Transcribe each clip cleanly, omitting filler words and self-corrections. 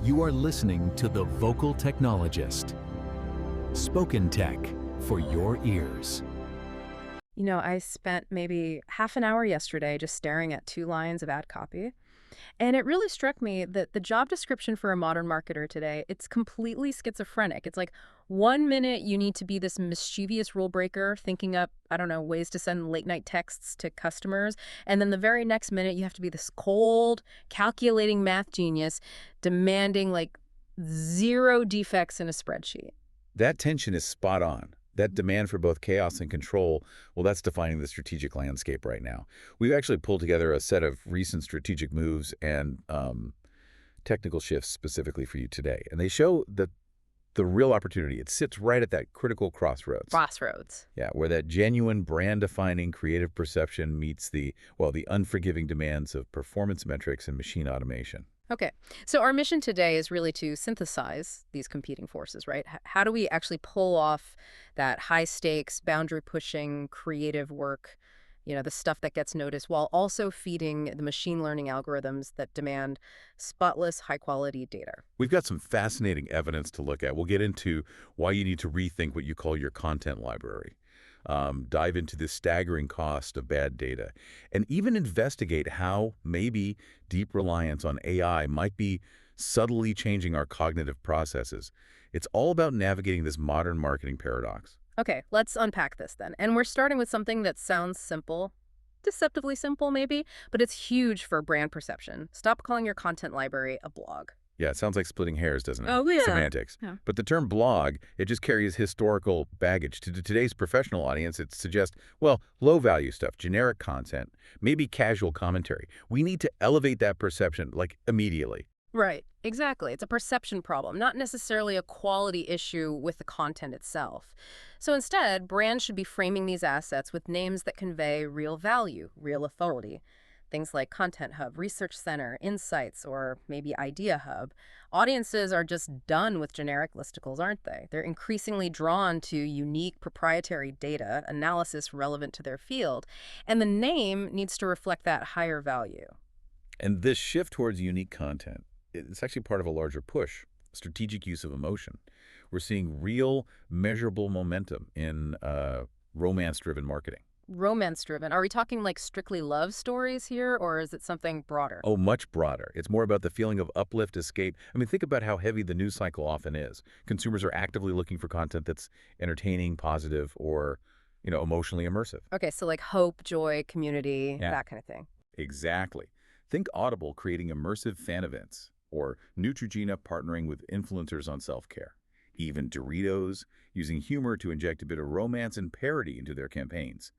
You are listening to The Vocal Technologist. Spoken Tech for your ears. I spent maybe half an hour yesterday just staring at 2 lines of ad copy. And it really struck me that the job description for a modern marketer today, it's completely schizophrenic. It's like 1 minute you need to be this mischievous rule breaker, thinking up, I don't know, ways to send late night texts to customers. And then the very next minute you have to be this cold, calculating math genius, demanding like 0 defects in a spreadsheet. That tension is spot on. That demand for both chaos and control, well, that's defining the strategic landscape right now. We've actually pulled together a set of recent strategic moves and technical shifts specifically for you today. And they show that the real opportunity, it sits right at that critical crossroads. Crossroads. Yeah, where that genuine brand-defining creative perception meets the unforgiving demands of performance metrics and machine automation. Okay, so our mission today is really to synthesize these competing forces, right? How do we actually pull off that high-stakes, boundary-pushing, creative work, the stuff that gets noticed, while also feeding the machine learning algorithms that demand spotless, high-quality data? We've got some fascinating evidence to look at. We'll get into why you need to rethink what you call your content library. Dive into the staggering cost of bad data, and even investigate how maybe deep reliance on AI might be subtly changing our cognitive processes. It's all about navigating this modern marketing paradox. Okay, let's unpack this then. And we're starting with something that sounds simple, deceptively simple maybe, but it's huge for brand perception. Stop calling your content library a blog. Yeah, it sounds like splitting hairs, doesn't it? Oh, yeah. Semantics. Yeah. But the term blog, it just carries historical baggage. To today's professional audience, it suggests, low-value stuff, generic content, maybe casual commentary. We need to elevate that perception, immediately. Right, exactly. It's a perception problem, not necessarily a quality issue with the content itself. So instead, brands should be framing these assets with names that convey real value, real authority. Things like Content Hub, Research Center, Insights, or maybe Idea Hub. Audiences are just done with generic listicles, aren't they? They're increasingly drawn to unique proprietary data, analysis relevant to their field, and the name needs to reflect that higher value. And this shift towards unique content, it's actually part of a larger push, strategic use of emotion. We're seeing real, measurable momentum in romance-driven marketing. Romance-driven. Are we talking like strictly love stories here, or is it something broader? Oh, much broader. It's more about the feeling of uplift, escape. I mean, think about how heavy the news cycle often is. Consumers are actively looking for content that's entertaining, positive, or, emotionally immersive. Okay, so like hope, joy, community, Yeah. that kind of thing. Exactly. Think Audible creating immersive fan events, or Neutrogena partnering with influencers on self-care. Even Doritos using humor to inject a bit of romance and parody into their campaigns.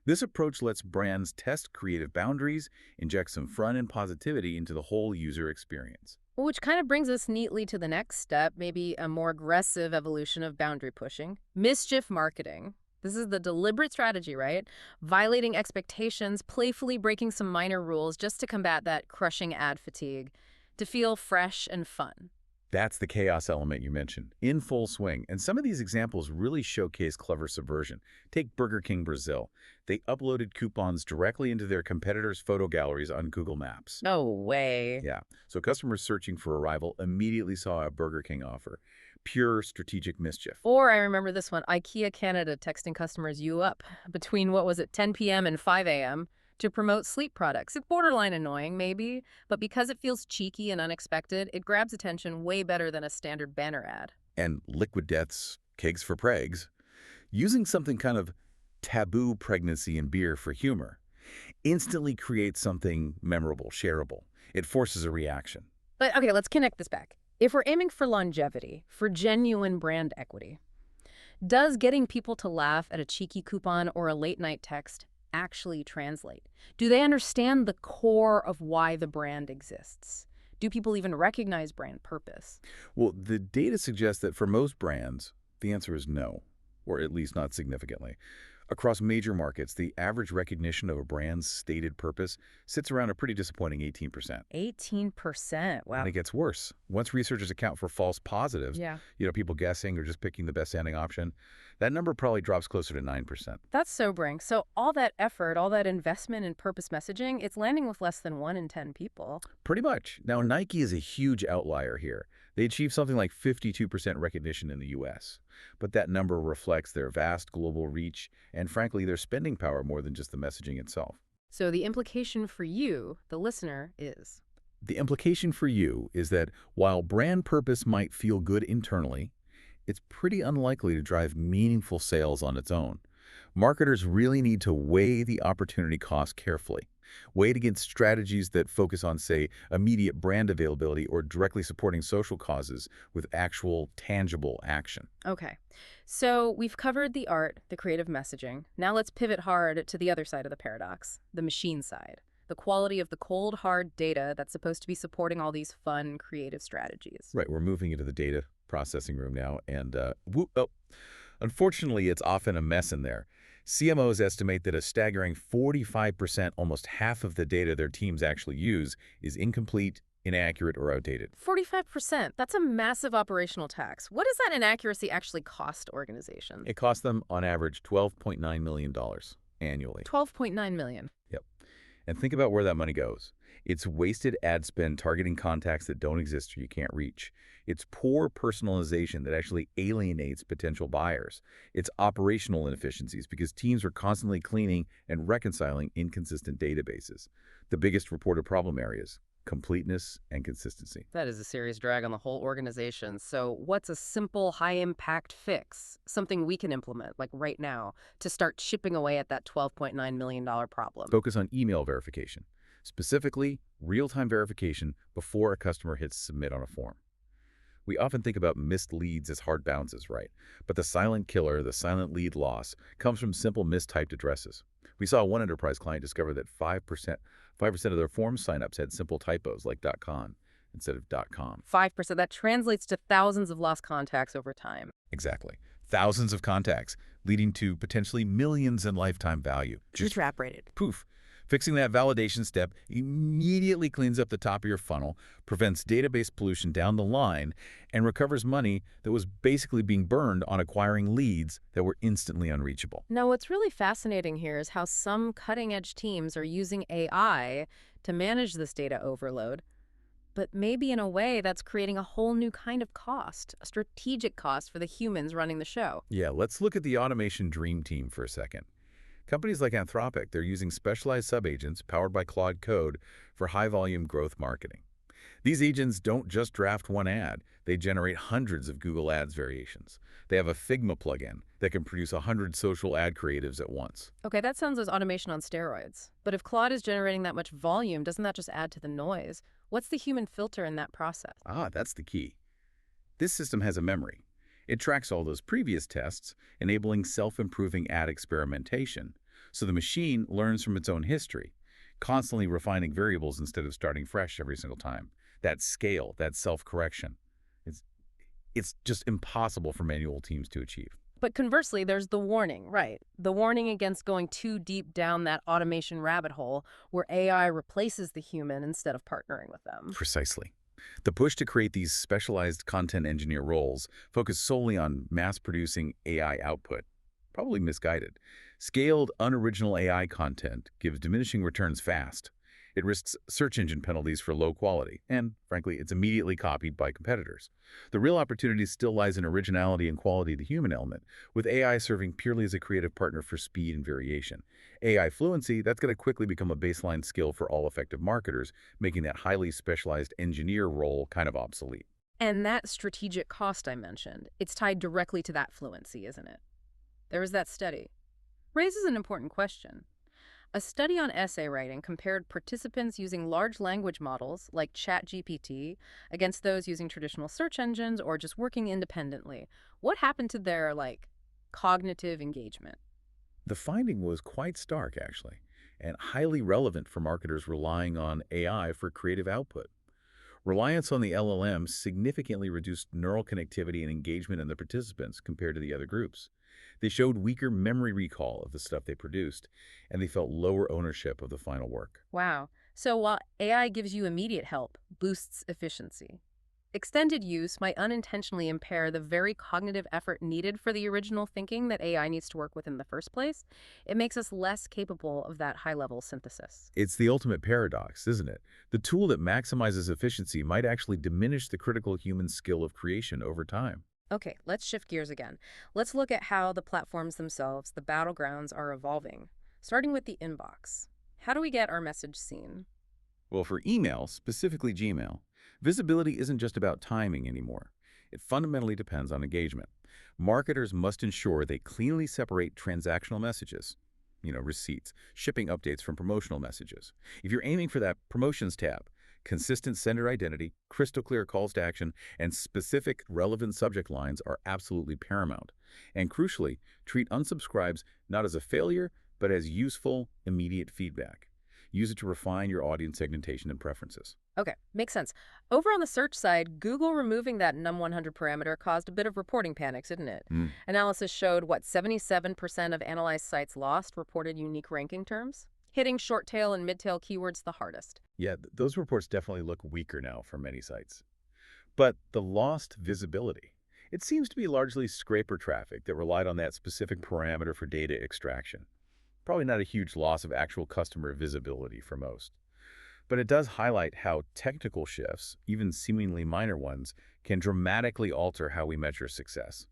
This approach lets brands test creative boundaries, inject some fun and positivity into the whole user experience. Which kind of brings us neatly to the next step, maybe a more aggressive evolution of boundary pushing. Mischief marketing. This is the deliberate strategy, right? Violating expectations, playfully breaking some minor rules just to combat that crushing ad fatigue, to feel fresh and fun. That's the chaos element you mentioned, in full swing. And some of these examples really showcase clever subversion. Take Burger King Brazil. They uploaded coupons directly into their competitors' photo galleries on Google Maps. No way. Yeah, so customers searching for a rival immediately saw a Burger King offer. Pure strategic mischief. Or I remember this one, IKEA Canada texting customers you up between, 10 p.m. and 5 a.m. to promote sleep products. It's borderline annoying, maybe, but because it feels cheeky and unexpected, it grabs attention way better than a standard banner ad. And Liquid Death's Kegs for Pregs, using something kind of taboo, pregnancy and beer for humor, instantly creates something memorable, shareable. It forces a reaction. But okay, let's connect this back. If we're aiming for longevity, for genuine brand equity, does getting people to laugh at a cheeky coupon or a late-night text actually translate? Do they understand the core of why the brand exists? Do people even recognize brand purpose? Well, the data suggests that for most brands, the answer is no, or at least not significantly. Across major markets, the average recognition of a brand's stated purpose sits around a pretty disappointing 18%. 18%. Wow. And it gets worse. Once researchers account for false positives, Yeah. people guessing or just picking the best sounding option, that number probably drops closer to 9%. That's sobering. So all that effort, all that investment in purpose messaging, it's landing with less than 1 in 10 people. Pretty much. Now, Nike is a huge outlier here. They achieved something like 52% recognition in the US. But that number reflects their vast global reach and, frankly, their spending power more than just the messaging itself. So the implication for you, the listener, is The implication for you is that while brand purpose might feel good internally, it's pretty unlikely to drive meaningful sales on its own. Marketers really need to weigh the opportunity cost carefully. Weigh it against strategies that focus on, say, immediate brand availability or directly supporting social causes with actual, tangible action. okay. So we've covered the art, the creative messaging. Now let's pivot hard to the other side of the paradox, the machine side. The quality of the cold, hard data that's supposed to be supporting all these fun, creative strategies. Right, we're moving into the data processing room now, and unfortunately, it's often a mess in there. CMOs estimate that a staggering 45%, almost half of the data their teams actually use, is incomplete, inaccurate, or outdated. 45%. That's a massive operational tax. What does that inaccuracy actually cost organizations? It costs them, on average, $12.9 million annually. 12.9 million. Yep. And think about where that money goes. It's wasted ad spend targeting contacts that don't exist or you can't reach. It's poor personalization that actually alienates potential buyers. It's operational inefficiencies because teams are constantly cleaning and reconciling inconsistent databases. The biggest reported problem areas: completeness and consistency. That is a serious drag on the whole organization. So what's a simple, high-impact fix, something we can implement, like right now, to start chipping away at that $12.9 million problem? Focus on email verification, specifically real-time verification before a customer hits submit on a form. We often think about missed leads as hard bounces, right? But the silent killer, the silent lead loss, comes from simple mistyped addresses. We saw one enterprise client discover that 5% of their form signups had simple typos like .con instead of .com. 5%. That translates to thousands of lost contacts over time. Exactly. Thousands of contacts, leading to potentially millions in lifetime value. Just Evaporated. poof. Fixing that validation step immediately cleans up the top of your funnel, prevents database pollution down the line, and recovers money that was basically being burned on acquiring leads that were instantly unreachable. Now, what's really fascinating here is how some cutting-edge teams are using AI to manage this data overload, but maybe in a way that's creating a whole new kind of cost, a strategic cost for the humans running the show. Yeah, let's look at the automation dream team for a second. Companies like Anthropic, they're using specialized subagents powered by Claude Code for high-volume growth marketing. These agents don't just draft one ad. They generate hundreds of Google Ads variations. They have a Figma plugin that can produce 100 social ad creatives at once. Okay, that sounds as automation on steroids. But if Claude is generating that much volume, doesn't that just add to the noise? What's the human filter in that process? That's the key. This system has a memory. It tracks all those previous tests, enabling self-improving ad experimentation. So the machine learns from its own history, constantly refining variables instead of starting fresh every single time. That scale, that self-correction, it's just impossible for manual teams to achieve. But conversely, there's the warning, right? The warning against going too deep down that automation rabbit hole where AI replaces the human instead of partnering with them. Precisely. The push to create these specialized content engineer roles focused solely on mass-producing AI output, probably misguided. Scaled, unoriginal AI content gives diminishing returns fast. It risks search engine penalties for low quality, and, frankly, it's immediately copied by competitors. The real opportunity still lies in originality and quality of the human element, with AI serving purely as a creative partner for speed and variation. AI fluency, that's going to quickly become a baseline skill for all effective marketers, making that highly specialized engineer role kind of obsolete. And that strategic cost I mentioned, it's tied directly to that fluency, isn't it? There was that study. Raises an important question. A study on essay writing compared participants using large language models like ChatGPT against those using traditional search engines or just working independently. What happened to their, cognitive engagement? The finding was quite stark, actually, and highly relevant for marketers relying on AI for creative output. Reliance on the LLM significantly reduced neural connectivity and engagement in the participants compared to the other groups. They showed weaker memory recall of the stuff they produced, and they felt lower ownership of the final work. Wow. So while AI gives you immediate help, boosts efficiency, extended use might unintentionally impair the very cognitive effort needed for the original thinking that AI needs to work with in the first place. It makes us less capable of that high-level synthesis. It's the ultimate paradox, isn't it? The tool that maximizes efficiency might actually diminish the critical human skill of creation over time. Okay, let's shift gears again. Let's look at how the platforms themselves, the battlegrounds, are evolving. Starting with the inbox. How do we get our message seen? Well, for email, specifically Gmail, visibility isn't just about timing anymore. It fundamentally depends on engagement. Marketers must ensure they cleanly separate transactional messages, receipts, shipping updates from promotional messages. If you're aiming for that promotions tab, consistent sender identity, crystal clear calls to action, and specific relevant subject lines are absolutely paramount. And crucially, treat unsubscribes not as a failure, but as useful, immediate feedback. Use it to refine your audience segmentation and preferences. Okay, makes sense. Over on the search side, Google removing that num100 parameter caused a bit of reporting panics, didn't it? Analysis showed, 77% of analyzed sites lost reported unique ranking terms, hitting short-tail and mid-tail keywords the hardest. Yeah, those reports definitely look weaker now for many sites. But the lost visibility, it seems to be largely scraper traffic that relied on that specific parameter for data extraction. Probably not a huge loss of actual customer visibility for most. But it does highlight how technical shifts, even seemingly minor ones, can dramatically alter how we measure success,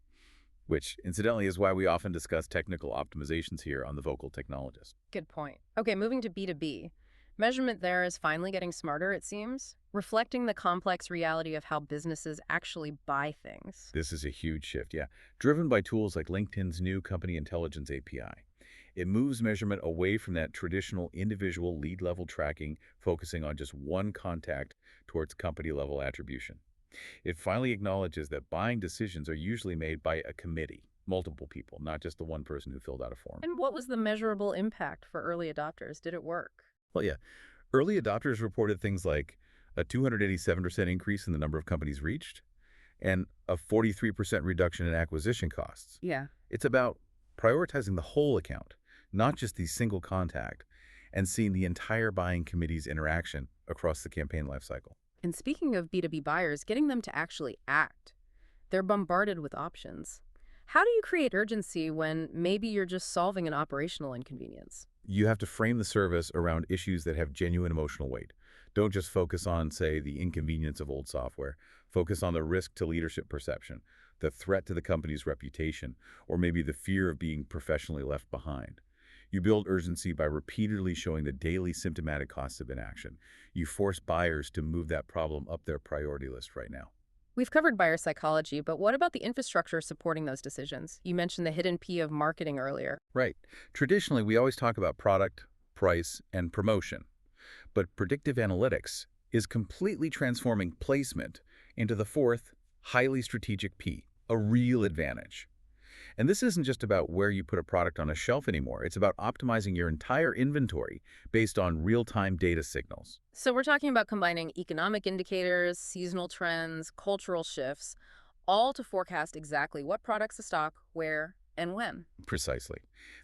which incidentally is why we often discuss technical optimizations here on The Vocal Technologist. Good point. Okay, moving to B2B. Measurement there is finally getting smarter, it seems, reflecting the complex reality of how businesses actually buy things. This is a huge shift, yeah, driven by tools like LinkedIn's new Company Intelligence API. It moves measurement away from that traditional individual lead-level tracking, focusing on just one contact towards company-level attribution. It finally acknowledges that buying decisions are usually made by a committee, multiple people, not just the one person who filled out a form. And what was the measurable impact for early adopters? Did it work? Well, yeah. Early adopters reported things like a 287% increase in the number of companies reached and a 43% reduction in acquisition costs. Yeah. It's about prioritizing the whole account, not just the single contact, and seeing the entire buying committee's interaction across the campaign lifecycle. And speaking of B2B buyers, getting them to actually act. They're bombarded with options. How do you create urgency when maybe you're just solving an operational inconvenience? You have to frame the service around issues that have genuine emotional weight. Don't just focus on, say, the inconvenience of old software. Focus on the risk to leadership perception, the threat to the company's reputation, or maybe the fear of being professionally left behind. You build urgency by repeatedly showing the daily symptomatic costs of inaction. You force buyers to move that problem up their priority list right now. We've covered buyer psychology, but what about the infrastructure supporting those decisions? You mentioned the hidden P of marketing earlier. Right. Traditionally, we always talk about product, price, and promotion. But predictive analytics is completely transforming placement into the fourth, highly strategic P, a real advantage. And this isn't just about where you put a product on a shelf anymore. It's about optimizing your entire inventory based on real-time data signals. So we're talking about combining economic indicators, seasonal trends, cultural shifts, all to forecast exactly what products to stock, where, and when. Precisely.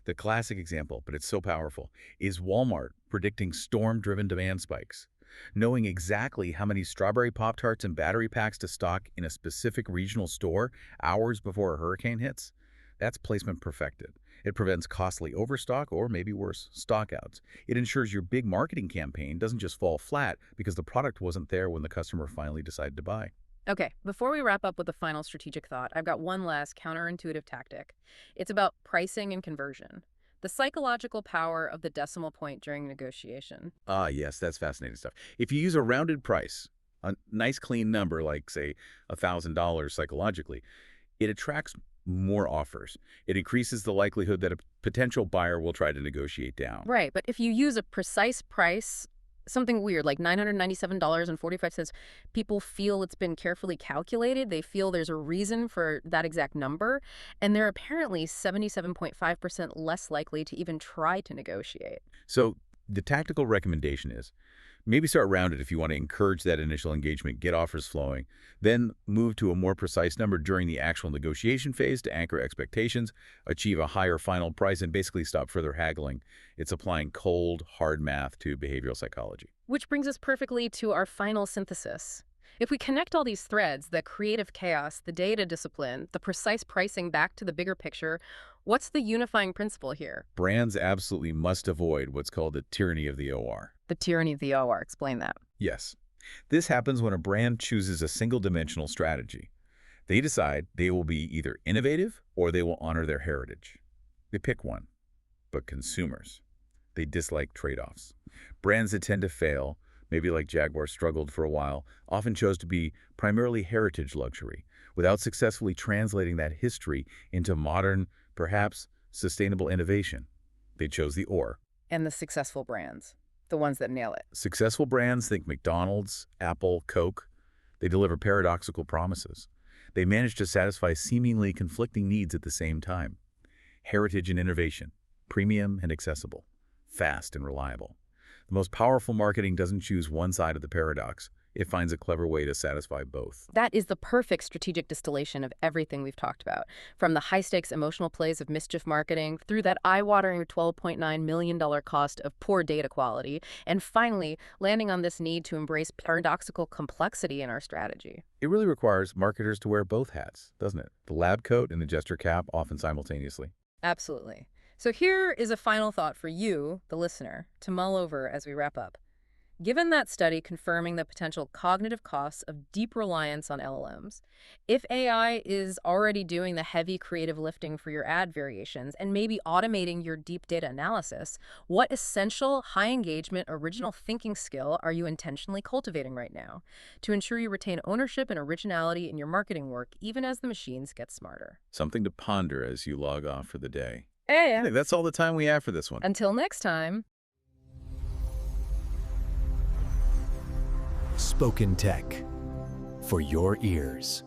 The classic example, but it's so powerful, is Walmart predicting storm-driven demand spikes. Knowing exactly how many strawberry Pop-Tarts and battery packs to stock in a specific regional store hours before a hurricane hits, that's placement perfected. It prevents costly overstock or, maybe worse, stockouts. It ensures your big marketing campaign doesn't just fall flat because the product wasn't there when the customer finally decided to buy. Okay, before we wrap up with the final strategic thought, I've got one last counterintuitive tactic. It's about pricing and conversion. The psychological power of the decimal point during negotiation. Ah, yes, that's fascinating stuff. If you use a rounded price, a nice clean number like, say, $1,000 psychologically, it attracts more offers. It increases the likelihood that a potential buyer will try to negotiate down. Right, but if you use a precise price, something weird like $997.45, people feel it's been carefully calculated. They feel there's a reason for that exact number, and they're apparently 77.5% less likely to even try to negotiate. So the tactical recommendation is Maybe start rounded if you want to encourage that initial engagement, get offers flowing, then move to a more precise number during the actual negotiation phase to anchor expectations, achieve a higher final price, and basically stop further haggling. It's applying cold, hard math to behavioral psychology. Which brings us perfectly to our final synthesis. If we connect all these threads, the creative chaos, the data discipline, the precise pricing back to the bigger picture, what's the unifying principle here? Brands absolutely must avoid what's called the tyranny of the OR. The tyranny of the OR. Explain that. Yes. This happens when a brand chooses a single-dimensional strategy. They decide they will be either innovative or they will honor their heritage. They pick one. But consumers, they dislike trade-offs. Brands that tend to fail, maybe like Jaguar struggled for a while, often chose to be primarily heritage luxury, without successfully translating that history into modern, perhaps sustainable innovation. They chose the OR. And the successful brands, the ones that nail it. Successful brands, think McDonald's, Apple, Coke, they deliver paradoxical promises. They manage to satisfy seemingly conflicting needs at the same time. Heritage and innovation, premium and accessible, fast and reliable. The most powerful marketing doesn't choose one side of the paradox. It finds a clever way to satisfy both. That is the perfect strategic distillation of everything we've talked about, from the high-stakes emotional plays of Mischief marketing through that eye-watering $12.9 million cost of poor data quality, and finally landing on this need to embrace paradoxical complexity in our strategy. It really requires marketers to wear both hats, doesn't it? The lab coat and the gesture cap, often simultaneously. Absolutely. So here is a final thought for you, the listener, to mull over as we wrap up. Given that study confirming the potential cognitive costs of deep reliance on LLMs, if AI is already doing the heavy creative lifting for your ad variations and maybe automating your deep data analysis, what essential, high-engagement, original thinking skill are you intentionally cultivating right now to ensure you retain ownership and originality in your marketing work even as the machines get smarter? Something to ponder as you log off for the day. Yeah. Hey, that's all the time we have for this one. Until next time. Spoken Tech for your ears.